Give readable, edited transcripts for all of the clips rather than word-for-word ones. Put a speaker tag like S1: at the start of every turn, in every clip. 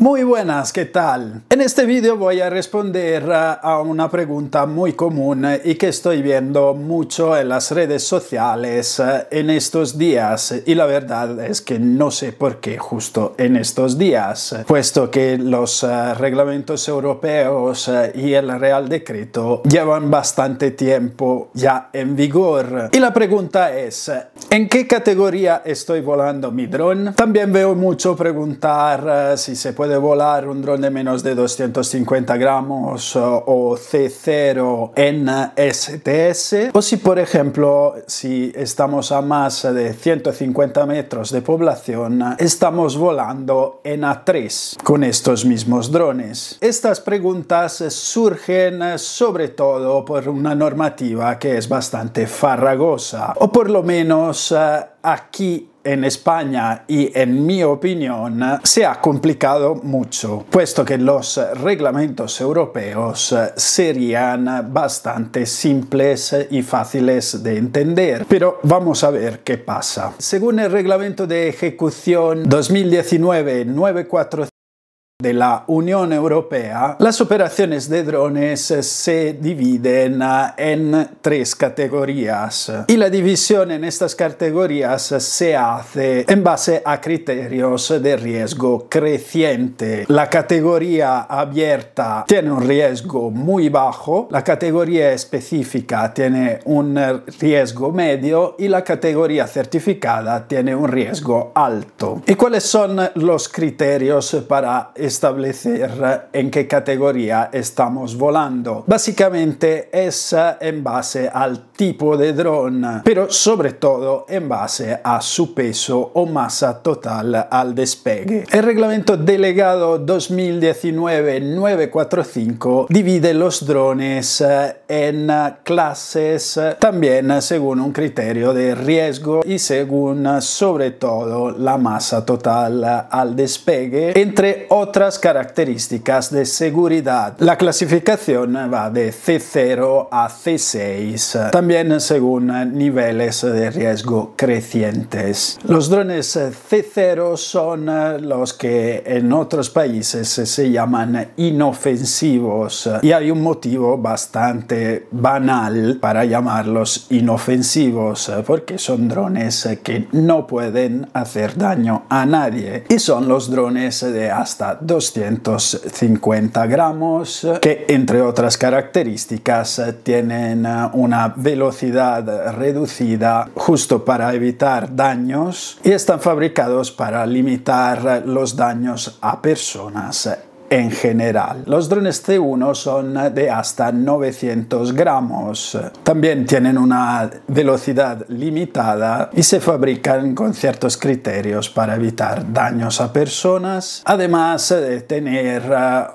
S1: Muy buenas, ¿qué tal? En este vídeo voy a responder a una pregunta muy común y que estoy viendo mucho en las redes sociales en estos días, y la verdad es que no sé por qué justo en estos días, puesto que los reglamentos europeos y el Real Decreto llevan bastante tiempo ya en vigor. Y la pregunta es, ¿en qué categoría estoy volando mi dron? También veo mucho preguntar si se puede volar un dron de menos de 250 gramos o C0 en STS, o si por ejemplo, si estamos a más de 150 metros de población, estamos volando en A3 con estos mismos drones. Estas preguntas surgen sobre todo por una normativa que es bastante farragosa, o por lo menos aquí en España y en mi opinión se ha complicado mucho, puesto que los reglamentos europeos serían bastante simples y fáciles de entender. Pero vamos a ver qué pasa. Según el reglamento de ejecución 2019-945 de la Unión Europea, las operaciones de drones se dividen en tres categorías, y la división en estas categorías se hace en base a criterios de riesgo creciente. La categoría abierta tiene un riesgo muy bajo, la categoría específica tiene un riesgo medio y la categoría certificada tiene un riesgo alto. ¿Y cuáles son los criterios para establecer en qué categoría estamos volando? Básicamente es en base al tipo de dron, pero sobre todo en base a su peso o masa total al despegue. El reglamento delegado 2019-945 divide los drones en clases, también según un criterio de riesgo y según sobre todo la masa total al despegue, entre otras características de seguridad. La clasificación va de C0 a C6, también según niveles de riesgo crecientes. Los drones C0 son los que en otros países se llaman inofensivos, y hay un motivo bastante banal para llamarlos inofensivos, porque son drones que no pueden hacer daño a nadie, y son los drones de hasta 250 gramos, que entre otras características tienen una velocidad reducida justo para evitar daños, y están fabricados para limitar los daños a personas en general. Los drones C1 son de hasta 900 gramos. También tienen una velocidad limitada y se fabrican con ciertos criterios para evitar daños a personas, además de tener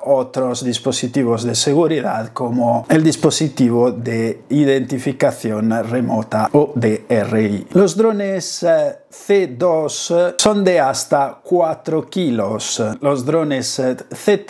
S1: otros dispositivos de seguridad como el dispositivo de identificación remota o DRI. Los drones C2 son de hasta 4 kilos. Los drones C3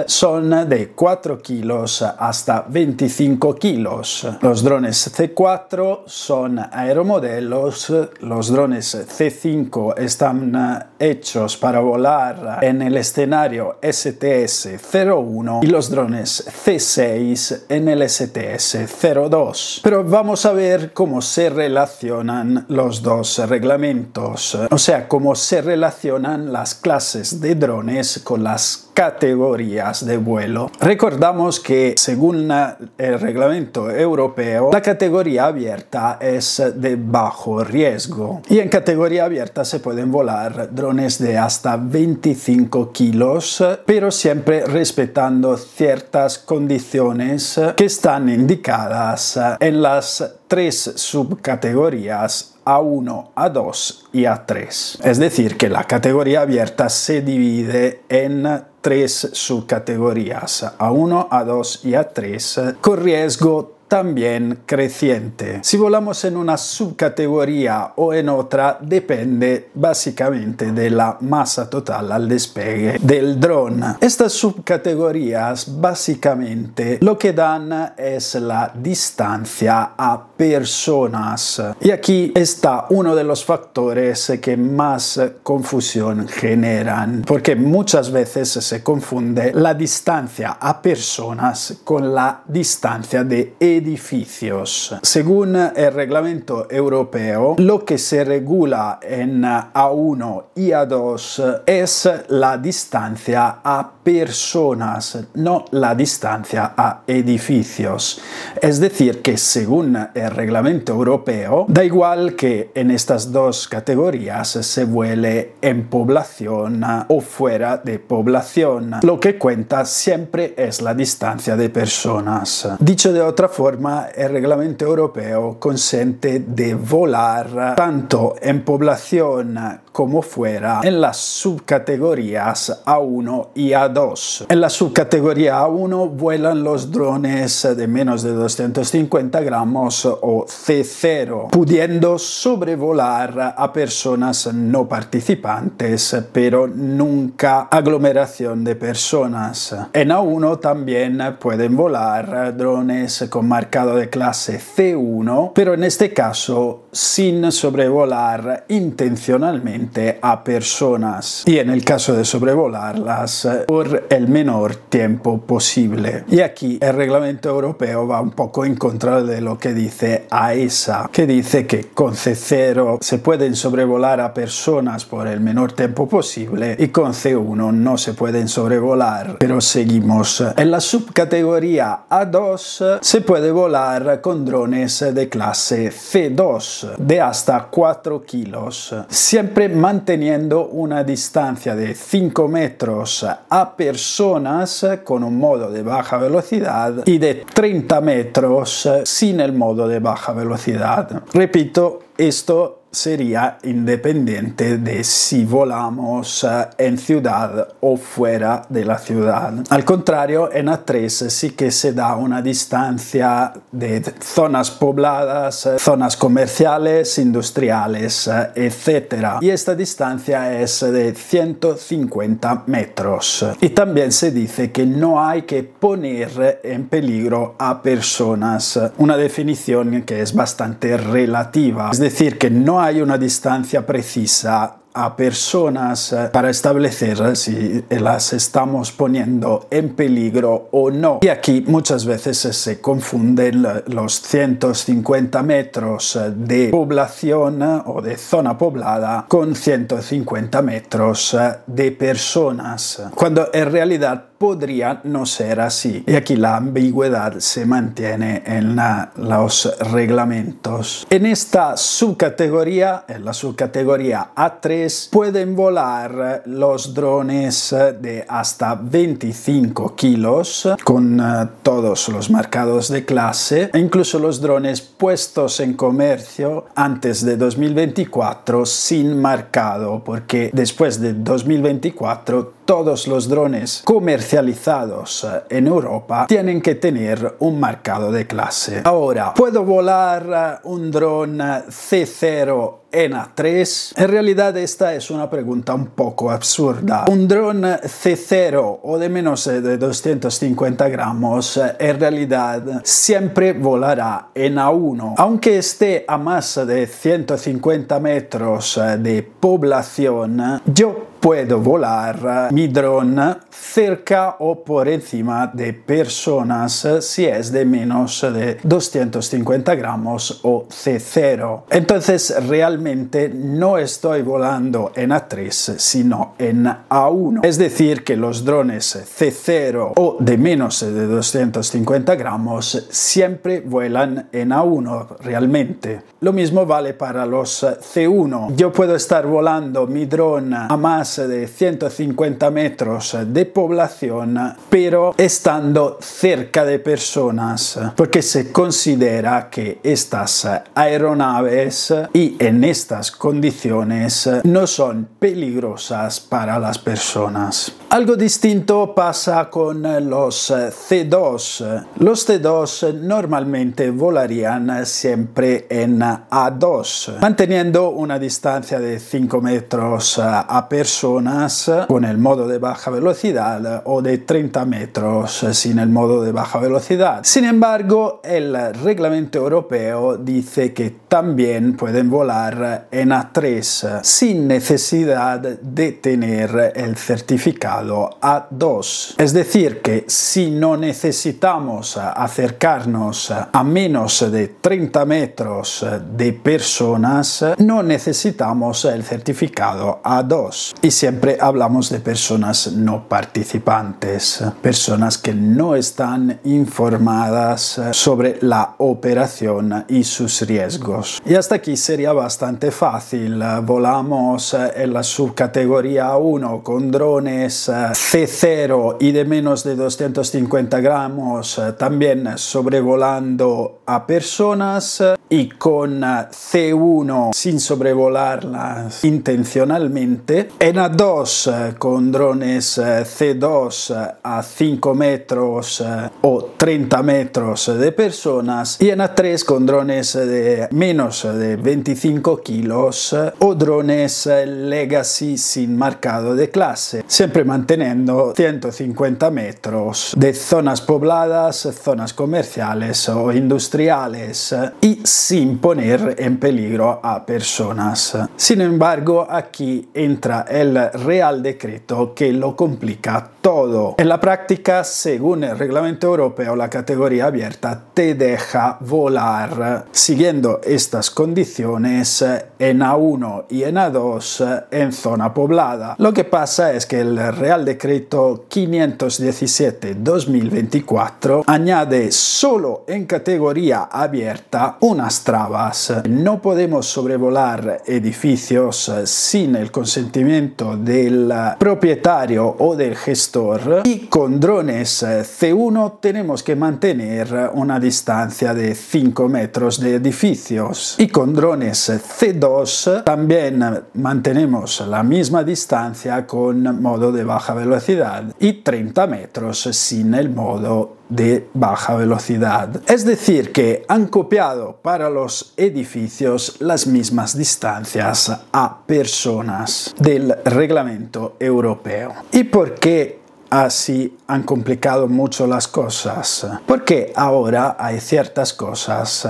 S1: son de 4 kilos hasta 25 kilos. Los drones C4 son aeromodelos. Los drones C5 están hechos para volar en el escenario STS-01 y los drones C6 en el STS-02. Pero vamos a ver cómo se relacionan los dos reglamentos, o sea, cómo se relacionan las clases de drones con las categorías de vuelo. Recordamos que según el reglamento europeo, la categoría abierta es de bajo riesgo, y en categoría abierta se pueden volar drones de hasta 25 kilos, pero siempre respetando ciertas condiciones que están indicadas en las tres subcategorías A1, A2 y A3. Es decir, que la categoría abierta se divide en tres subcategorías, A1, A2 y A3, con riesgo también creciente. Si volamos en una subcategoría o en otra depende básicamente de la masa total al despegue del dron. Estas subcategorías básicamente lo que dan es la distancia a personas. Y aquí está uno de los factores que más confusión generan, porque muchas veces se confunde la distancia a personas con la distancia de edificios. Según el reglamento europeo, lo que se regula en A1 y A2 es la distancia a personas, no la distancia a edificios. Es decir, que según el reglamento europeo, da igual que en estas dos categorías se vuele en población o fuera de población. Lo que cuenta siempre es la distancia de personas. Dicho de otra forma, el reglamento europeo consente de volar tanto en población como fuera en las subcategorías A1 y A2. En la subcategoría A1 vuelan los drones de menos de 250 gramos o C0, pudiendo sobrevolar a personas no participantes, pero nunca aglomeración de personas. En A1 también pueden volar drones con marcado de clase C1, pero en este caso sin sobrevolar intencionalmente a personas, y en el caso de sobrevolarlas por el menor tiempo posible. Y aquí el reglamento europeo va un poco en contra de lo que dice AESA, que dice que con C0 se pueden sobrevolar a personas por el menor tiempo posible y con C1 no se pueden sobrevolar. Pero seguimos. En la subcategoría A2 se puede volar con drones de clase C2 de hasta 4 kilos, siempre manteniendo una distancia de 5 metros a personas con un modo de baja velocidad y de 30 metros sin el modo de baja velocidad. Repito, esto sería independiente de si volamos en ciudad o fuera de la ciudad. Al contrario, en A3 sí que se da una distancia de zonas pobladas, zonas comerciales, industriales, etc. Y esta distancia es de 150 metros. Y también se dice que no hay que poner en peligro a personas, una definición que es bastante relativa. Es decir, que no hay una distancia precisa a personas para establecer si las estamos poniendo en peligro o no. Y aquí muchas veces se confunden los 150 metros de población o de zona poblada con 150 metros de personas, cuando en realidad podría no ser así. Y aquí la ambigüedad se mantiene en los reglamentos. En esta subcategoría, en la subcategoría A3, pueden volar los drones de hasta 25 kilos con todos los marcados de clase, e incluso los drones puestos en comercio antes de 2024 sin marcado, porque después de 2024 todos los drones comercializados en Europa tienen que tener un marcado de clase. Ahora, ¿puedo volar un dron C0 en A3? En realidad esta es una pregunta un poco absurda. Un dron C0 o de menos de 250 gramos en realidad siempre volará en A1. Aunque esté a más de 150 metros de población, yo puedo volar mi dron cerca o por encima de personas si es de menos de 250 gramos o C0. Entonces realmente no estoy volando en A3 sino en A1. Es decir, que los drones C0 o de menos de 250 gramos siempre vuelan en A1 realmente. Lo mismo vale para los C1. Yo puedo estar volando mi dron a más de 150 metros de población, pero estando cerca de personas, porque se considera que estas aeronaves y en estas condiciones no son peligrosas para las personas. Algo distinto pasa con los C2. Los C2 normalmente volarían siempre en A2, manteniendo una distancia de 5 metros a personas con el modo de baja velocidad o de 30 metros sin el modo de baja velocidad. Sin embargo, el reglamento europeo dice que también pueden volar en A3 sin necesidad de tener el certificado A2. Es decir, que si no necesitamos acercarnos a menos de 30 metros de personas, no necesitamos el certificado A2. Y siempre hablamos de personas no participantes, personas que no están informadas sobre la operación y sus riesgos. Y hasta aquí sería bastante fácil. Volamos en la subcategoría 1 con drones C0 y de menos de 250 gramos, también sobrevolando a personas, y con C1 sin sobrevolarlas intencionalmente. En A2 con drones C2 a 5 metros o 30 metros de personas, y en A3 con drones de menos de 25 kilos o drones Legacy sin marcado de clase, siempre manteniendo 150 metros de zonas pobladas, zonas comerciales o industriales y sin poner en peligro a personas. Sin embargo, aquí entra el Real Decreto que lo complica todo. En la práctica, según el reglamento europeo, la categoría abierta te deja volar siguiendo estas condiciones en A1 y en A2 en zona poblada. Lo que pasa es que el Real Decreto 517/2024 añade solo en categoría abierta unas trabas. No podemos sobrevolar edificios sin el consentimiento del propietario o del gestor, y con drones C1 tenemos que mantener una distancia de 5 metros de edificios, y con drones C2 también mantenemos la misma distancia con modo de baja velocidad y 30 metros sin el modo de baja velocidad. Es decir, que han copiado para los edificios las mismas distancias a personas del reglamento europeo. ¿Y por qué así han complicado mucho las cosas? Porque ahora hay ciertas cosas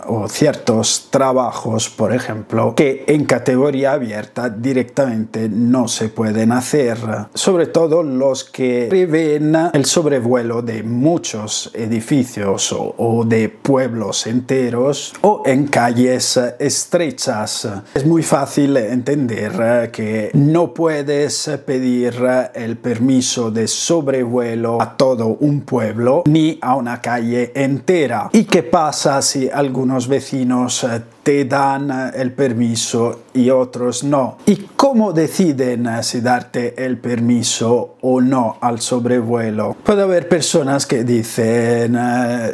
S1: o ciertos trabajos, por ejemplo, que en categoría abierta directamente no se pueden hacer, sobre todo los que prevén el sobrevuelo de muchos edificios o de pueblos enteros o en calles estrechas. Es muy fácil entender que no puedes pedir el permiso de sobrevuelo a todo un pueblo ni a una calle entera. ¿Y qué pasa si algunos vecinos te dan el permiso y otros no? ¿Y cómo deciden si darte el permiso o no al sobrevuelo? Puede haber personas que dicen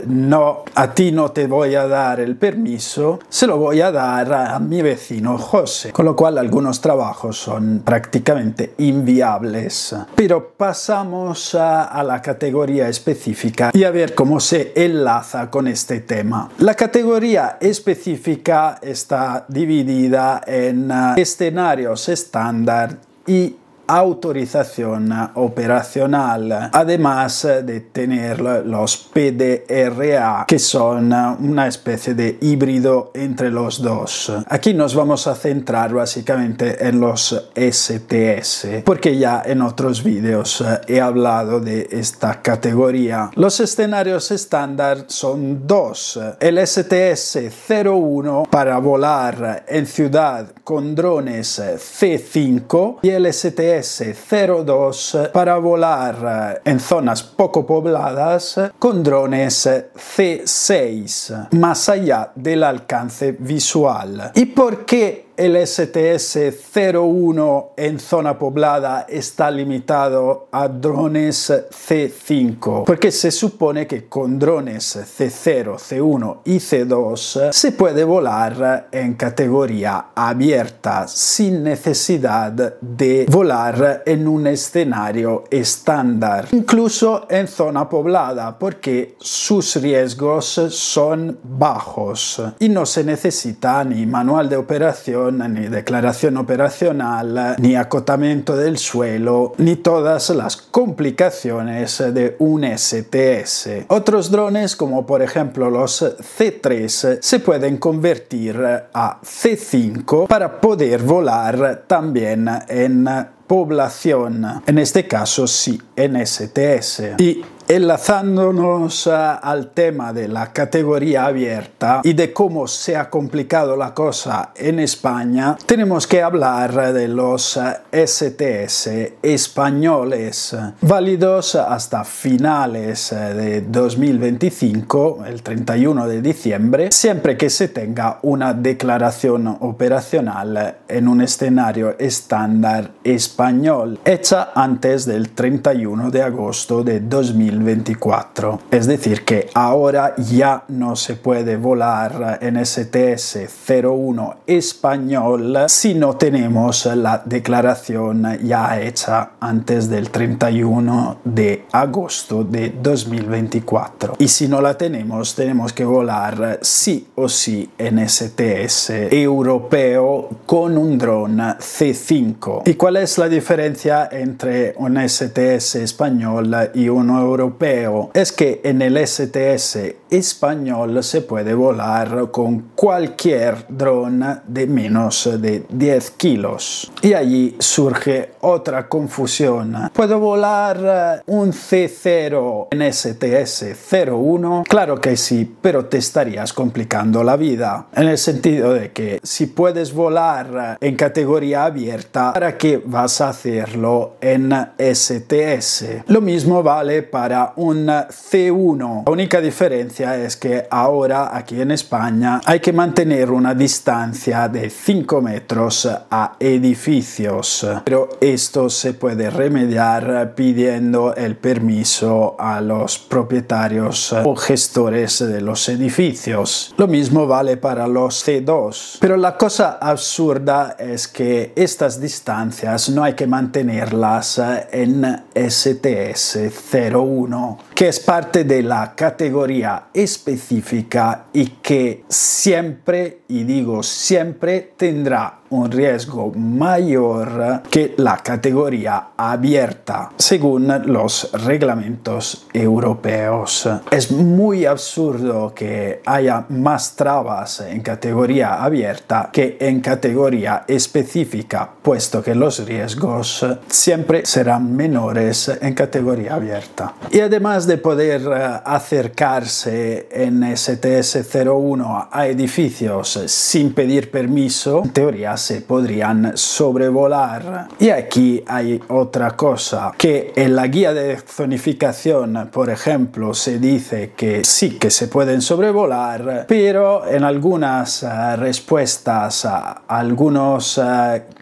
S1: no, a ti no te voy a dar el permiso, se lo voy a dar a mi vecino José, con lo cual algunos trabajos son prácticamente inviables. Pero pasamos a la categoría específica y a ver cómo se enlaza con este tema. La categoría específica está dividida en escenarios estándar y autorización operacional, además de tener los PDRA, que son una especie de híbrido entre los dos. Aquí nos vamos a centrar básicamente en los STS, porque ya en otros vídeos he hablado de esta categoría. Los escenarios estándar son dos: el STS 01 para volar en ciudad con drones C5 y el STS 02 para volar en zonas poco pobladas con drones C6, más allá del alcance visual. ¿Y por qué el STS-01 en zona poblada está limitado a drones C5, porque se supone que con drones C0, C1 y C2 se puede volar en categoría abierta sin necesidad de volar en un escenario estándar, incluso en zona poblada, porque sus riesgos son bajos y no se necesita ni manual de operación, ni declaración operacional, ni acotamiento del suelo, ni todas las complicaciones de un STS. Otros drones, como por ejemplo los C3, se pueden convertir a C5 para poder volar también en población, en este caso sí, en STS. Y enlazándonos al tema de la categoría abierta y de cómo se ha complicado la cosa en España, tenemos que hablar de los STS españoles, válidos hasta finales de 2025, el 31 de diciembre, siempre que se tenga una declaración operacional en un escenario estándar español, hecha antes del 31 de agosto de 2024. Es decir, que ahora ya no se puede volar en STS-01 español si no tenemos la declaración ya hecha antes del 31 de agosto de 2024. Y si no la tenemos, tenemos que volar sí o sí en STS europeo con un dron C5. ¿Y cuál es la diferencia entre un STS español y uno europeo? Es que en el STS español se puede volar con cualquier dron de menos de 10 kilos. Y allí surge otra confusión. ¿Puedo volar un C0 en STS-01? Claro que sí, pero te estarías complicando la vida. En el sentido de que si puedes volar en categoría abierta, ¿para qué vas a hacerlo en STS? Lo mismo vale para un C1. La única diferencia es que ahora aquí en España hay que mantener una distancia de 5 metros a edificios, pero esto se puede remediar pidiendo el permiso a los propietarios o gestores de los edificios. Lo mismo vale para los C2, pero la cosa absurda es que estas distancias no hay que mantenerlas en STS-01, que es parte de la categoría específica y que siempre, y digo siempre, tendrá un riesgo mayor que la categoría abierta, según los reglamentos europeos. Es muy absurdo que haya más trabas en categoría abierta que en categoría específica, puesto que los riesgos siempre serán menores en categoría abierta. Y además de poder acercarse en STS-01 a edificios sin pedir permiso, en teoría se podrían sobrevolar. Y aquí hay otra cosa, que en la guía de zonificación, por ejemplo, se dice que sí que se pueden sobrevolar, pero en algunas respuestas a algunos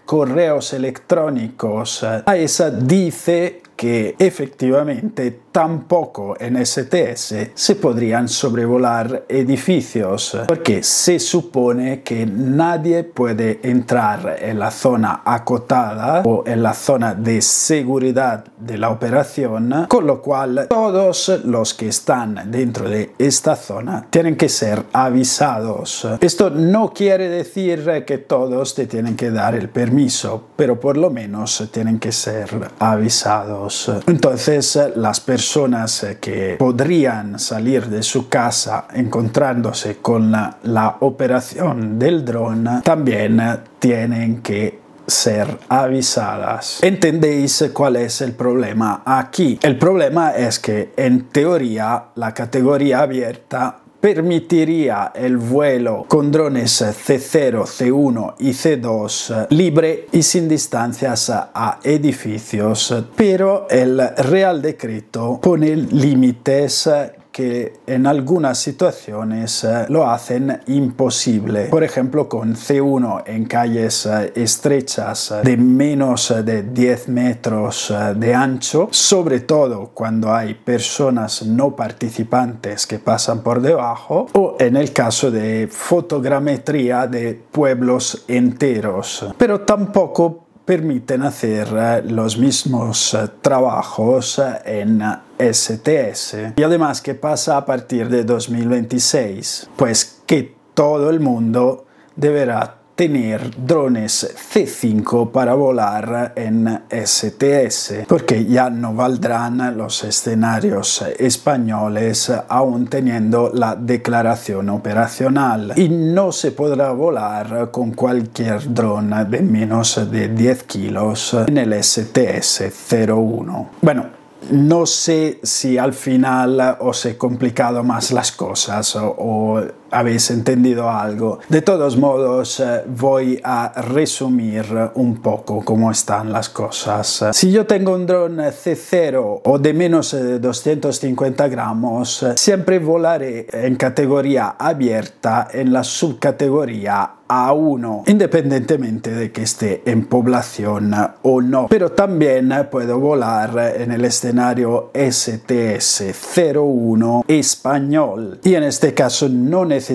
S1: correos electrónicos, AESA dice que efectivamente tampoco en STS se podrían sobrevolar edificios, porque se supone que nadie puede entrar en la zona acotada o en la zona de seguridad de la operación, con lo cual todos los que están dentro de esta zona tienen que ser avisados. Esto no quiere decir que todos te tienen que dar el permiso, pero por lo menos tienen que ser avisados. Entonces las personas que podrían salir de su casa encontrándose con la operación del dron también tienen que ser avisadas. ¿Entendéis cuál es el problema aquí? El problema es que en teoría la categoría abierta permitiría el vuelo con drones C0, C1 y C2 libre y sin distancias a edificios, pero el Real Decreto pone límites que en algunas situaciones lo hacen imposible. Por ejemplo, con C1 en calles estrechas de menos de 10 metros de ancho, sobre todo cuando hay personas no participantes que pasan por debajo, o en el caso de fotogrametría de pueblos enteros. Pero tampoco permiten hacer los mismos trabajos en STS. Y además, ¿qué pasa a partir de 2026? Pues que todo el mundo deberá tener drones C5 para volar en STS, porque ya no valdrán los escenarios españoles aún teniendo la declaración operacional, y no se podrá volar con cualquier dron de menos de 10 kilos en el STS-01. Bueno, no sé si al final os he complicado más las cosas o habéis entendido algo. De todos modos, voy a resumir un poco cómo están las cosas. Si yo tengo un dron C0 o de menos de 250 gramos, siempre volaré en categoría abierta en la subcategoría A1, independientemente de que esté en población o no. Pero también puedo volar en el escenario STS-01 español, y en este caso no necesito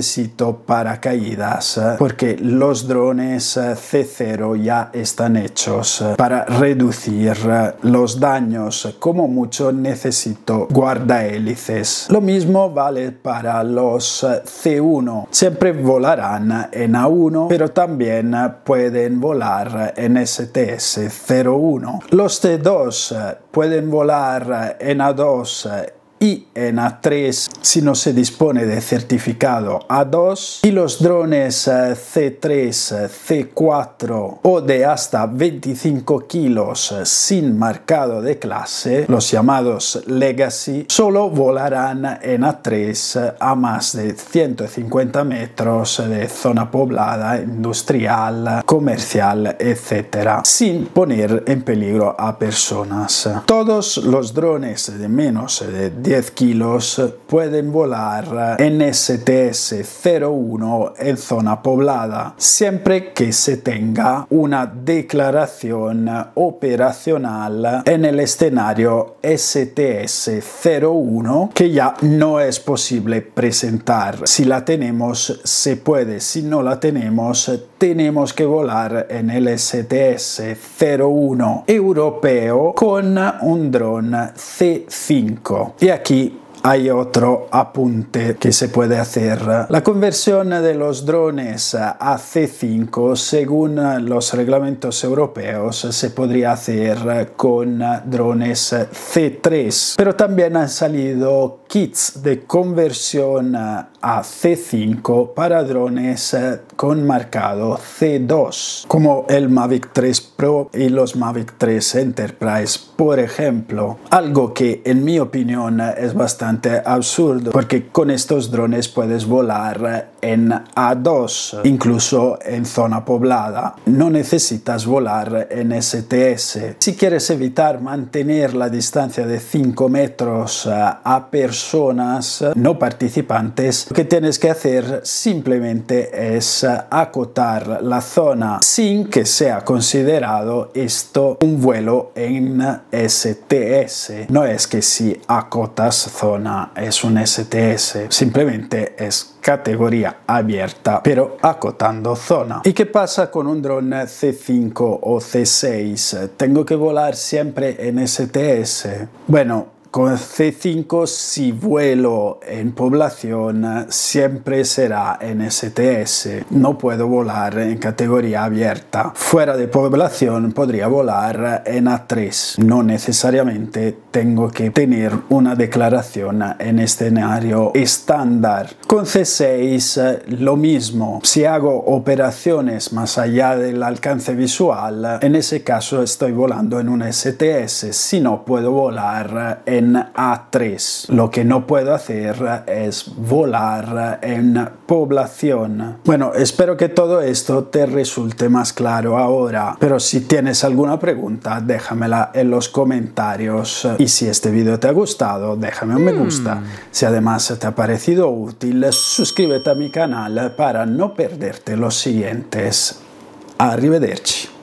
S1: paracaídas porque los drones C0 ya están hechos para reducir los daños. Como mucho necesito guardahélices. Lo mismo vale para los C1. Siempre volarán en A1, pero también pueden volar en STS-01. Los C2 pueden volar en A2 y en A3 si no se dispone de certificado A2, y los drones C3, C4 o de hasta 25 kilos sin marcado de clase, los llamados Legacy, solo volarán en A3 a más de 150 metros de zona poblada, industrial, comercial, etc., sin poner en peligro a personas. Todos los drones de menos de 10 kilos pueden volar en STS-01 en zona poblada, siempre que se tenga una declaración operacional en el escenario STS-01, que ya no es posible presentar. Si la tenemos, se puede; si no la tenemos, tenemos que volar en el STS-01 europeo con un dron C5. Y aquí hay otro apunte que se puede hacer. La conversión de los drones a C5 según los reglamentos europeos se podría hacer con drones C3, pero también han salido kits de conversión a C5 para drones con marcado C2, como el Mavic 3 Pro y los Mavic 3 Enterprise, por ejemplo. Algo que en mi opinión es bastante absurdo, porque con estos drones puedes volar en A2, incluso en zona poblada. No necesitas volar en STS. Si quieres evitar mantener la distancia de 5 metros a personas no participantes, lo que tienes que hacer simplemente es acotar la zona sin que sea considerado esto un vuelo en STS. No es que si acotas zona es un STS, simplemente es categoría abierta, pero acotando zona. ¿Y qué pasa con un dron C5 o C6? ¿Tengo que volar siempre en STS? Bueno, con C5, si vuelo en población, siempre será en STS. No puedo volar en categoría abierta. Fuera de población podría volar en A3. No necesariamente tengo que tener una declaración en escenario estándar. Con C6 lo mismo. Si hago operaciones más allá del alcance visual, en ese caso estoy volando en un STS. Si no, puedo volar en en A3. Lo que no puedo hacer es volar en población. Bueno, espero que todo esto te resulte más claro ahora, pero si tienes alguna pregunta, déjamela en los comentarios. Y si este video te ha gustado, déjame un me gusta. Si además te ha parecido útil, suscríbete a mi canal para no perderte los siguientes. Arrivederci.